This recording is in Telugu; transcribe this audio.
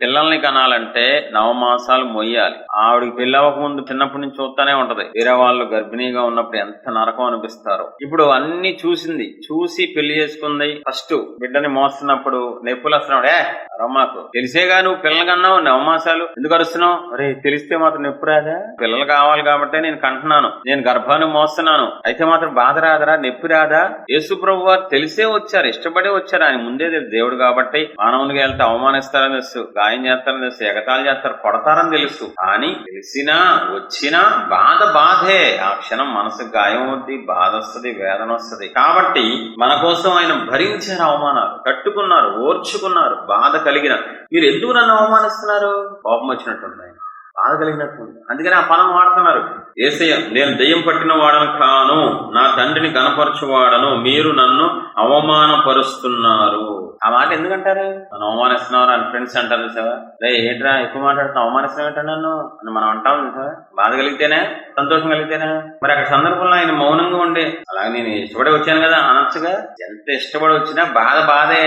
పిల్లల్ని కనాలంటే నవమాసాలు మొయ్యాలి. ఆవిడికి పెళ్లి అవ్వక ముందు చిన్నప్పటి నుంచి చూస్తానే ఉంటది. వేరే వాళ్ళు గర్భిణీగా ఉన్నప్పుడు ఎంత నరకం అనిపిస్తారో. ఇప్పుడు అన్ని చూసింది, చూసి పెళ్లి చేసుకుంది. ఫస్ట్ బిడ్డని మోస్తున్నప్పుడు నొప్పులు వస్తున్నాడు. రమ్మాకు తెలిసేగా నువ్వు పిల్లలు కన్నావు, నవమాసాలు ఎందుకు అరుస్తున్నావు? అరే తెలిస్తే మాత్రం నొప్పి రాదా? పిల్లలు కావాలి కాబట్టి నేను కంటున్నాను, నేను గర్భాన్ని మోస్తున్నాను, అయితే మాత్రం బాధ రాదరా, నొప్పి రాదా? యేసు ప్రభు వారు తెలిసే వచ్చారు, ఇష్టపడే వచ్చారు. ఆయన ముందే తెలుసు దేవుడు కాబట్టి. మానవునిగా వెళ్తే అవమానిస్తారని తెలుసు, గాయం చేస్తారని తెలుసు, ఎగతాళి చేస్తారు, కొడతారని తెలుసు. కానీ తెలిసినా వచ్చినా బాధే. ఆ క్షణం మనసుకు గాయం అవుద్ది, బాధ వస్తుంది, వేదన వస్తుంది. కాబట్టి మన కోసం ఆయన భరించారు, అవమానాలు తట్టుకున్నారు, ఓర్చుకున్నారు. బాధ కలిగిన మీరు ఎందుకు నన్ను అవమానిస్తున్నారు? కోపం వచ్చినట్టుంది, ఆయన బాధ కలిగినట్టుంది. అందుకని ఆ పదం వాడుతున్నారు. యేసయ్య నేను దెయ్యం పట్టిన వాడను కాను, నా తండ్రిని కనపరచువాడను, మీరు నన్ను అవమానపరుస్తున్నారు. ఆ మాట ఎందుకంటారు? నన్ను అవమానిస్తున్నారు అని ఫ్రెండ్స్ అంటారు సార్. రే ఏంట్రా ఎక్కువ మాట్లాడుతున్నా, అవమానిస్తున్నావు ఏంటో నన్ను అని మనం అంటాం సార్. బాధ కలిగితేనే, సంతోషం కలిగితేనే. మరి అక్కడ సందర్భంలో ఆయన మౌనంగా ఉండి అలాగే నేను ఇష్టపడి వచ్చాను కదా అనొచ్చుగా. ఎంత ఇష్టపడి వచ్చినా బాధే.